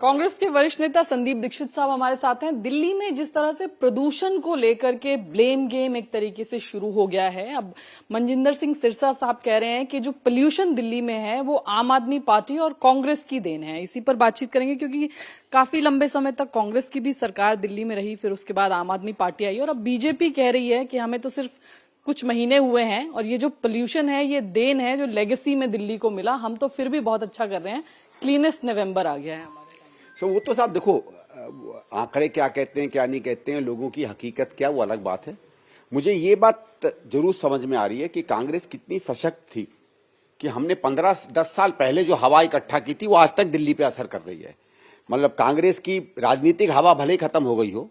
कांग्रेस के वरिष्ठ नेता संदीप दीक्षित साहब हमारे साथ हैं। दिल्ली में जिस तरह से प्रदूषण को लेकर के ब्लेम गेम एक तरीके से शुरू हो गया है, अब मनजिंदर सिंह सिरसा साहब कह रहे हैं कि जो पोल्यूशन दिल्ली में है वो आम आदमी पार्टी और कांग्रेस की देन है। इसी पर बातचीत करेंगे क्योंकि काफी लंबे समय तक कांग्रेस की भी सरकार दिल्ली में रही, फिर उसके बाद आम आदमी पार्टी आई और अब बीजेपी कह रही है कि हमें तो सिर्फ कुछ महीने हुए हैं और ये जो पोल्यूशन है ये देन है जो लेगेसी में दिल्ली को मिला, हम तो फिर भी बहुत अच्छा कर रहे हैं, क्लीनेस्ट नवंबर आ गया है हमारे। वो तो साहब देखो, आंकड़े क्या कहते हैं क्या नहीं कहते हैं, लोगों की हकीकत क्या, वो अलग बात है। मुझे ये बात जरूर समझ में आ रही है कि कांग्रेस कितनी सशक्त थी कि हमने 15-10 साल पहले जो हवा इकट्ठा की थी वो आज तक दिल्ली पे असर कर रही है। मतलब कांग्रेस की राजनीतिक हवा भले ही खत्म हो गई हो,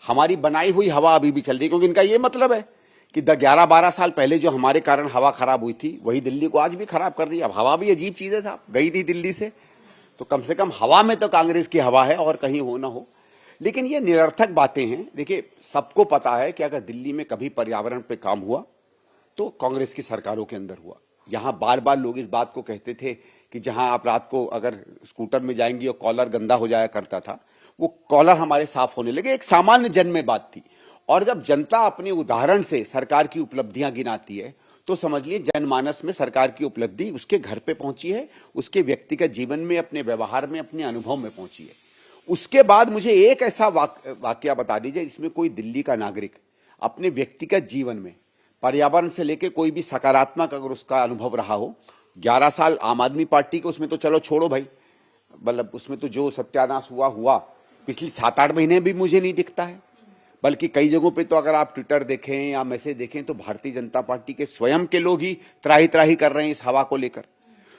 हमारी बनाई हुई हवा अभी भी चल रही है, क्योंकि इनका ये मतलब है कि 11-12 साल पहले जो हमारे कारण हवा खराब हुई थी वही दिल्ली को आज भी खराब कर रही है। अब हवा भी अजीब चीज है साहब, गई थी दिल्ली से, तो कम से कम हवा में तो कांग्रेस की हवा है और कहीं हो ना हो। लेकिन ये निरर्थक बातें हैं। देखिए, सबको पता है कि अगर दिल्ली में कभी पर्यावरण पे काम हुआ तो कांग्रेस की सरकारों के अंदर हुआ। यहां बार बार लोग इस बात को कहते थे कि जहां आप रात को अगर स्कूटर में जाएंगी और कॉलर गंदा हो जाया करता था, वो कॉलर हमारे साफ होने लगे। एक सामान्य जन में बात थी। और जब जनता अपने उदाहरण से सरकार की उपलब्धियां गिनाती है तो समझ लिए जनमानस में सरकार की उपलब्धि उसके घर पे पहुंची है, उसके व्यक्तिगत जीवन में, अपने व्यवहार में, अपने अनुभव में पहुंची है। उसके बाद मुझे एक ऐसा वाकया बता दीजिए जिसमें कोई दिल्ली का नागरिक अपने व्यक्तिगत जीवन में पर्यावरण से लेकर कोई भी सकारात्मक अगर उसका अनुभव रहा हो। 11 साल आम आदमी पार्टी के, उसमें तो चलो छोड़ो भाई, मतलब उसमें तो जो सत्यानाश हुआ पिछले 7-8 महीने भी मुझे नहीं दिखता है। बल्कि कई जगहों पे तो अगर आप ट्विटर देखें या मैसेज देखें तो भारतीय जनता पार्टी के स्वयं के लोग ही त्राही त्राही कर रहे हैं इस हवा को लेकर।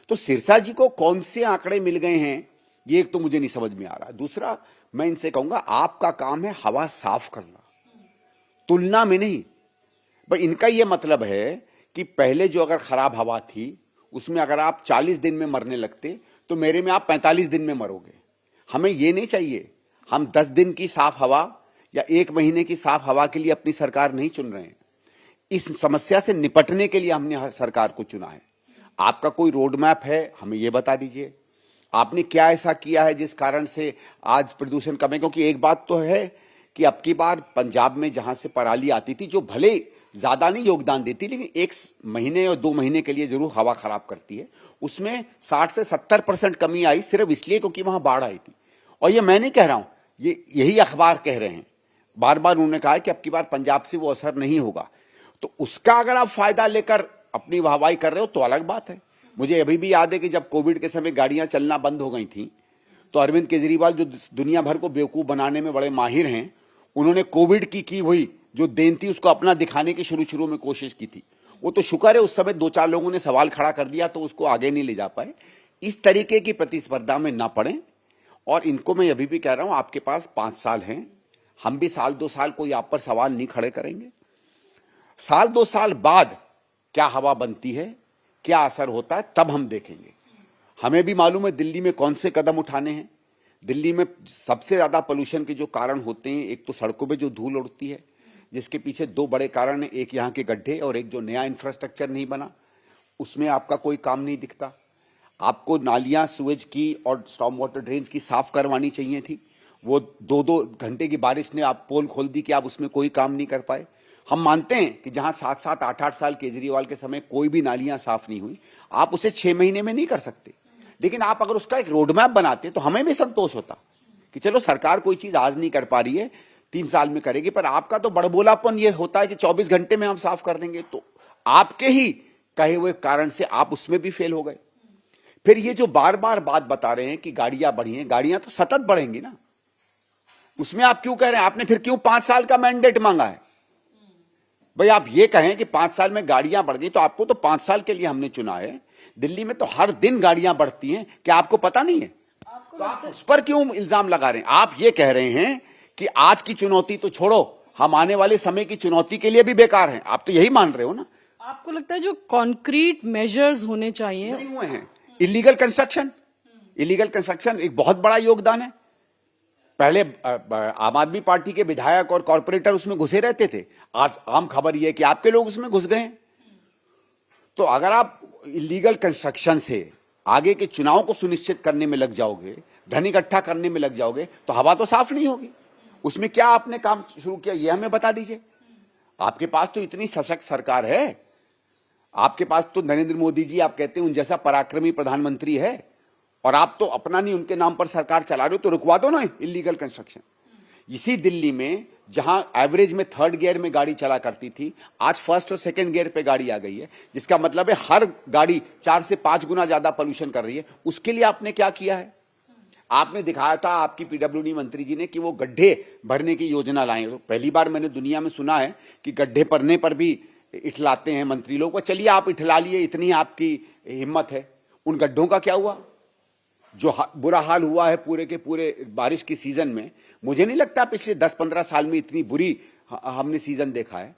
तो सिरसा जी को कौन से आंकड़े मिल गए हैं, ये एक तो मुझे नहीं समझ में आ रहा। दूसरा, मैं इनसे कहूंगा आपका काम है हवा साफ करना, तुलना में नहीं। भाई इनका ये मतलब है कि पहले जो अगर खराब हवा थी उसमें अगर आप 40 दिन में मरने लगते तो मेरे में आप 45 दिन में मरोगे। हमें ये नहीं चाहिए। हम 10 दिन की साफ हवा या 1 महीने की साफ हवा के लिए अपनी सरकार नहीं चुन रहे हैं। इस समस्या से निपटने के लिए हमने सरकार को चुना है। आपका कोई रोड मैप है, हमें यह बता दीजिए। आपने क्या ऐसा किया है जिस कारण से आज प्रदूषण कम है? क्योंकि एक बात तो है कि अब की बार पंजाब में जहां से पराली आती थी, जो भले ज्यादा नहीं योगदान देती लेकिन 1 महीने और 2 महीने के लिए जरूर हवा खराब करती है, उसमें 60 से 70% कमी आई, सिर्फ इसलिए क्योंकि वहां बाढ़ आई थी। और ये मैं नहीं कह रहा हूं, ये यही अखबार कह रहे हैं। बार बार उन्होंने कहा कि अब की बार पंजाब से वो असर नहीं होगा। तो उसका अगर आप फायदा लेकर अपनी वाहवाही कर रहे हो तो अलग बात है। मुझे अभी भी याद है कि जब कोविड के समय गाड़ियां चलना बंद हो गई थी तो अरविंद केजरीवाल, जो दुनिया भर को बेवकूफ बनाने में बड़े माहिर हैं, उन्होंने कोविड की हुई जो देन थी उसको अपना दिखाने की शुरू में कोशिश की थी। वो तो शुक्र है उस समय 2-4 लोगों ने सवाल खड़ा कर दिया तो उसको आगे नहीं ले जा पाए। इस तरीके की प्रतिस्पर्धा में ना पड़े। और इनको मैं अभी भी कह रहा हूं, आपके पास 5 साल हैं, हम भी 1-2 साल कोई आप पर सवाल नहीं खड़े करेंगे। 1-2 साल बाद क्या हवा बनती है, क्या असर होता है, तब हम देखेंगे। हमें भी मालूम है दिल्ली में कौन से कदम उठाने हैं। दिल्ली में सबसे ज्यादा पोल्यूशन के जो कारण होते हैं, एक तो सड़कों पे जो धूल उड़ती है, जिसके पीछे 2 बड़े कारण है, एक यहाँ के गड्ढे और एक जो नया इंफ्रास्ट्रक्चर नहीं बना, उसमें आपका कोई काम नहीं दिखता। आपको नालियां, सुएज की और स्टॉर्म वाटर ड्रेन्स की साफ करवानी चाहिए थी, वो 2-2 घंटे की बारिश ने आप पोल खोल दी कि आप उसमें कोई काम नहीं कर पाए। हम मानते हैं कि जहां 7-7, 8-8 साल केजरीवाल के समय कोई भी नालियां साफ नहीं हुई, आप उसे 6 महीने में नहीं कर सकते। लेकिन आप अगर उसका एक रोड मैप बनाते तो हमें भी संतोष होता कि चलो सरकार कोई चीज आज नहीं कर पा रही है, 3 साल में करेगी। पर आपका तो बड़बोलापन ये होता है कि 24 घंटे में हम साफ कर देंगे। तो आपके ही कहे हुए कारण से आप उसमें भी फेल हो गए। फिर ये जो बार बार बात बता रहे हैं कि गाड़ियां बढ़ी हैं, गाड़ियां तो सतत बढ़ेंगी ना, उसमें आप क्यों कह रहे हैं? आपने फिर क्यों 5 साल का मैंडेट मांगा है? भाई आप ये कहें कि 5 साल में गाड़ियां बढ़ गई तो आपको तो 5 साल के लिए हमने चुना है। दिल्ली में तो हर दिन गाड़ियां बढ़ती हैं, क्या आपको पता नहीं है? तो आप उस पर क्यों इल्जाम लगा रहे हैं? आप ये कह रहे हैं कि आज की चुनौती तो छोड़ो, हम आने वाले समय की चुनौती के लिए भी बेकार हैं। आप तो यही मान रहे हो ना? आपको लगता है जो कॉन्क्रीट मेजर्स होने चाहिए नहीं हुए हैं? इलीगल कंस्ट्रक्शन एक बहुत बड़ा योगदान है। पहले आम आदमी पार्टी के विधायक और कॉर्पोरेटर उसमें घुसे रहते थे, आज आम खबर यह है कि आपके लोग उसमें घुस गए हैं। तो अगर आप इलीगल कंस्ट्रक्शन से आगे के चुनाव को सुनिश्चित करने में लग जाओगे धन इकट्ठा करने में लग जाओगे तो हवा तो साफ नहीं होगी। उसमें क्या आपने काम शुरू किया ये हमें बता दीजिए। आपके पास तो इतनी सशक्त सरकार है, आपके पास तो नरेंद्र मोदी जी आप कहते हैं उन जैसा पराक्रमी प्रधानमंत्री है, और आप तो अपना नहीं उनके नाम पर सरकार चला रहे हो, तो रुकवा दो ना इलीगल कंस्ट्रक्शन। इसी दिल्ली में जहां एवरेज में 3rd गियर में गाड़ी चला करती थी, आज 1st और 2nd गियर पे गाड़ी आ गई है, जिसका मतलब है हर गाड़ी 4 से 5 गुना ज्यादा पोल्यूशन कर रही है। उसके लिए आपने क्या किया है? आपने दिखाया था आपकी पीडब्ल्यूडी मंत्री जी ने कि वो गड्ढे भरने की योजना लाए। तो पहली बार मैंने दुनिया में सुना है कि गड्ढे भरने पर भी इठलाते हैं मंत्री लोग। चलिए आप इठला लिए, इतनी आपकी हिम्मत है। उन गड्ढों का क्या हुआ? जो बुरा हाल हुआ है पूरे के पूरे बारिश की सीजन में, मुझे नहीं लगता पिछले 10-15 साल में इतनी बुरी हमने सीजन देखा है।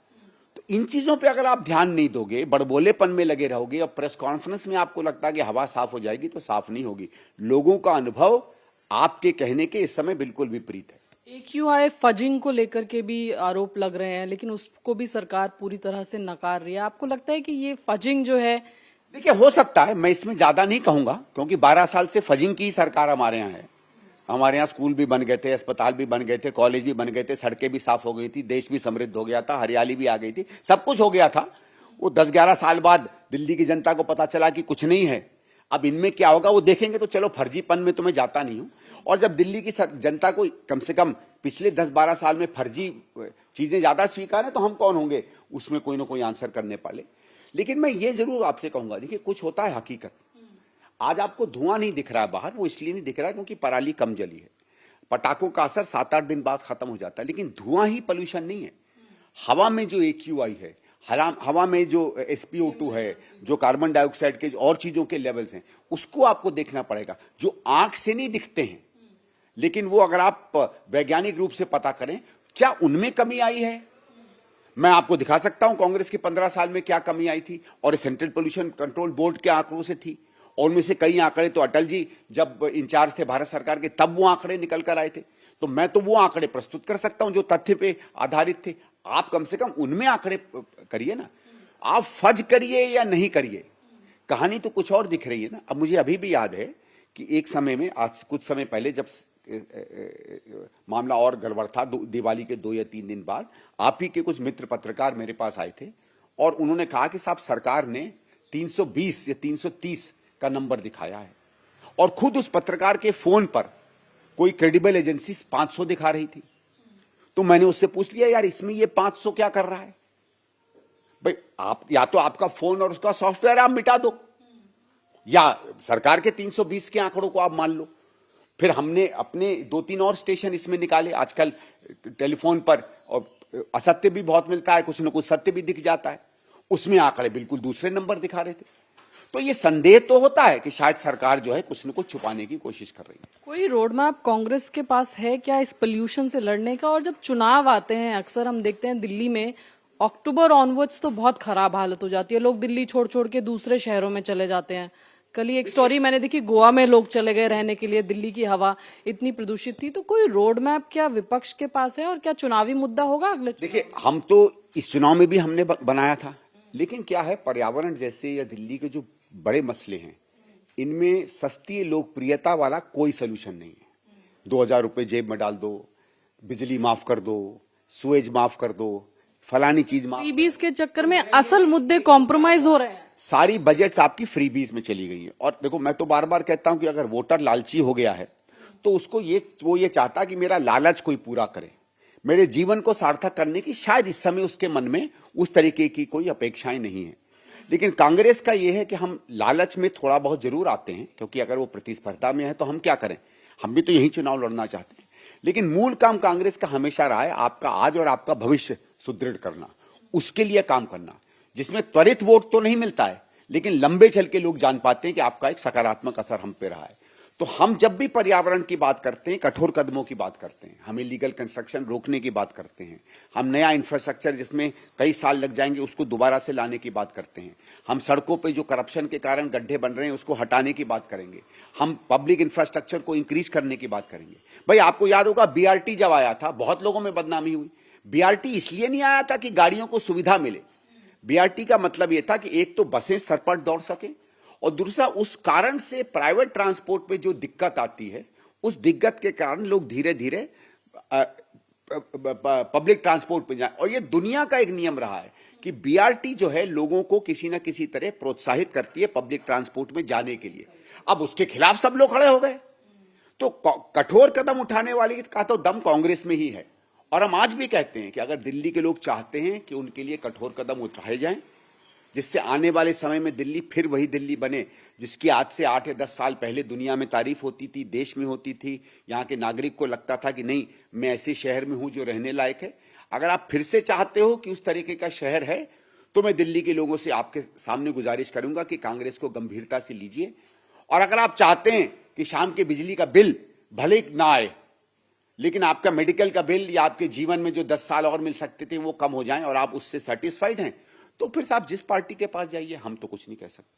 तो इन चीजों पे अगर आप ध्यान नहीं दोगे, बड़बोलेपन में लगे रहोगे और प्रेस कॉन्फ्रेंस में आपको लगता है कि हवा साफ हो जाएगी, तो साफ नहीं होगी। लोगों का अनुभव आपके कहने के इस समय बिल्कुल विपरीत है। AQI फजिंग को लेकर के भी आरोप लग रहे हैं, लेकिन उसको भी सरकार पूरी तरह से नकार रही है। आपको लगता है कि ये फजिंग जो है, देखिए हो सकता है, मैं इसमें ज्यादा नहीं कहूंगा, क्योंकि 12 साल से फजिंग की सरकार हमारे यहाँ है। हमारे यहाँ स्कूल भी बन गए थे, अस्पताल भी बन गए थे, कॉलेज भी बन गए थे, सड़कें भी साफ हो गई थी, देश भी समृद्ध हो गया था, हरियाली भी आ गई थी, सब कुछ हो गया था। वो 10-11 साल बाद दिल्ली की जनता को पता चला कि कुछ नहीं है। अब इनमें क्या होगा वो देखेंगे। तो चलो, फर्जीपन में तो मैं जाता नहीं हूं। और जब दिल्ली की जनता को कम से कम पिछले 10-12 साल में फर्जी चीजें ज्यादा स्वीकार है, तो हम कौन होंगे उसमें कोई ना कोई आंसर करने पाले। लेकिन मैं ये जरूर आपसे कहूंगा, देखिए कुछ होता है हकीकत। आज आपको धुआं नहीं दिख रहा है बाहर, वो इसलिए नहीं दिख रहा है क्योंकि पराली कम जली है। पटाखों का असर 7-8 दिन बाद खत्म हो जाता है, लेकिन धुआं ही पोल्यूशन नहीं है। हवा में जो AQI है, हवा में जो SpO2 है, जो कार्बन डाइऑक्साइड के और चीजों के लेवल्स हैं, उसको आपको देखना पड़ेगा, जो आंख से नहीं दिखते हैं। लेकिन वो अगर आप वैज्ञानिक रूप से पता करें, क्या उनमें कमी आई है? मैं आपको दिखा सकता हूं कांग्रेस के 15 साल में क्या कमी आई थी, और सेंट्रल पोल्यूशन कंट्रोल बोर्ड के आंकड़ों से थी। और उनमें से कई आंकड़े तो अटल जी जब इंचार्ज थे भारत सरकार के, तब वो आंकड़े निकल कर आए थे। तो मैं तो वो आंकड़े प्रस्तुत कर सकता हूं जो तथ्य पे आधारित थे। आप कम से कम उनमें आंकड़े करिए ना। आप फज करिए या नहीं करिए, कहानी तो कुछ और दिख रही है ना। अब मुझे अभी भी याद है कि एक समय में, आज कुछ समय पहले, जब मामला और गड़बड़ था, दिवाली के 2 या 3 दिन बाद, आप ही के कुछ मित्र पत्रकार मेरे पास आए थे और उन्होंने कहा कि साहब सरकार ने 320 या 330 का नंबर दिखाया है, और खुद उस पत्रकार के फोन पर कोई क्रेडिबल एजेंसी 500 दिखा रही थी। तो मैंने उससे पूछ लिया, यार इसमें ये 500 क्या कर रहा है भाई? आप या तो आपका फोन और उसका सॉफ्टवेयर आप मिटा दो, या सरकार के 320 के आंकड़ों को आप मान लो। फिर हमने अपने 2-3 और स्टेशन इसमें निकाले। आजकल टेलीफोन पर और असत्य भी बहुत मिलता है, कुछ न कुछ सत्य भी दिख जाता है, उसमें आंकड़े बिल्कुल दूसरे नंबर दिखा रहे थे। तो ये संदेह तो होता है कि शायद सरकार जो है कुछ न कुछ छुपाने की कोशिश कर रही है। कोई रोड मैप कांग्रेस के पास है क्या इस पोल्यूशन से लड़ने का? और जब चुनाव आते हैं, अक्सर हम देखते हैं दिल्ली में अक्टूबर ऑनवर्ड्स तो बहुत खराब हालत हो जाती है, लोग दिल्ली छोड़ छोड़ के दूसरे शहरों में चले जाते हैं। कल ही एक स्टोरी मैंने देखी, गोवा में लोग चले गए रहने के लिए, दिल्ली की हवा इतनी प्रदूषित थी। तो कोई रोड मैप क्या विपक्ष के पास है, और क्या चुनावी मुद्दा होगा अगले? देखिए, हम तो इस चुनाव में भी हमने बनाया था, लेकिन क्या है, पर्यावरण जैसे या दिल्ली के जो बड़े मसले हैं, इनमें सस्ती लोकप्रियता वाला कोई सोल्यूशन नहीं है। 2000 रुपए जेब में डाल दो, बिजली माफ कर दो, सुएज माफ कर दो, फलानी चीज माफ। फ्रीबीज के चक्कर में असल मुद्दे कॉम्प्रोमाइज हो रहे हैं। सारी बजट्स आपकी फ्रीबीज में चली गई है। और देखो, मैं तो बार बार कहता हूं कि अगर वोटर लालची हो गया है, तो उसको वो ये चाहता कि मेरा लालच कोई पूरा करे, मेरे जीवन को सार्थक करने की शायद इस समय उसके मन में उस तरीके की कोई अपेक्षाएं नहीं है। लेकिन कांग्रेस का यह है कि हम लालच में थोड़ा बहुत जरूर आते हैं, क्योंकि अगर वो प्रतिस्पर्धा में है तो हम क्या करें, हम भी तो यही चुनाव लड़ना चाहते हैं। लेकिन मूल काम कांग्रेस का हमेशा रहा है आपका आज और आपका भविष्य सुदृढ़ करना, उसके लिए काम करना, जिसमें त्वरित वोट तो नहीं मिलता है, लेकिन लंबे चल के लोग जान पाते हैं कि आपका एक सकारात्मक असर हम पे रहा है। तो हम जब भी पर्यावरण की बात करते हैं, कठोर कदमों की बात करते हैं, हम इलीगल कंस्ट्रक्शन रोकने की बात करते हैं, हम नया इंफ्रास्ट्रक्चर जिसमें कई साल लग जाएंगे उसको दोबारा से लाने की बात करते हैं, हम सड़कों पे जो करप्शन के कारण गड्ढे बन रहे हैं उसको हटाने की बात करेंगे, हम पब्लिक इंफ्रास्ट्रक्चर को इंक्रीज करने की बात करेंगे। भाई आपको याद होगा BRT जब आया था, बहुत लोगों में बदनामी हुई। BRT इसलिए नहीं आया था कि गाड़ियों को सुविधा मिले, BRT का मतलब यह था कि एक तो बसें सरपट दौड़ सके, और दूसरा उस कारण से प्राइवेट ट्रांसपोर्ट पे जो दिक्कत आती है उस दिक्कत के कारण लोग धीरे धीरे पब्लिक ट्रांसपोर्ट पे जाए। और ये दुनिया का एक नियम रहा है कि बीआरटी जो है लोगों को किसी ना किसी तरह प्रोत्साहित करती है पब्लिक ट्रांसपोर्ट में जाने के लिए। अब उसके खिलाफ सब लोग खड़े हो गए, तो कठोर कदम उठाने वाली का तो दम कांग्रेस में ही है। और हम आज भी कहते हैं कि अगर दिल्ली के लोग चाहते हैं कि उनके लिए कठोर कदम उठाए जाएं, जिससे आने वाले समय में दिल्ली फिर वही दिल्ली बने जिसकी आज से 8 या 10 साल पहले दुनिया में तारीफ होती थी, देश में होती थी, यहाँ के नागरिक को लगता था कि नहीं, मैं ऐसे शहर में हूं जो रहने लायक है। अगर आप फिर से चाहते हो कि उस तरीके का शहर है, तो मैं दिल्ली के लोगों से आपके सामने गुजारिश करूंगा कि कांग्रेस को गंभीरता से लीजिए। और अगर आप चाहते हैं कि शाम के बिजली का बिल भले ना आए, लेकिन आपका मेडिकल का बिल या आपके जीवन में जो 10 साल और मिल सकते थे वो कम हो जाएं और आप उससे सेटिस्फाइड हैं, तो फिर आप जिस पार्टी के पास जाइए, हम तो कुछ नहीं कह सकते।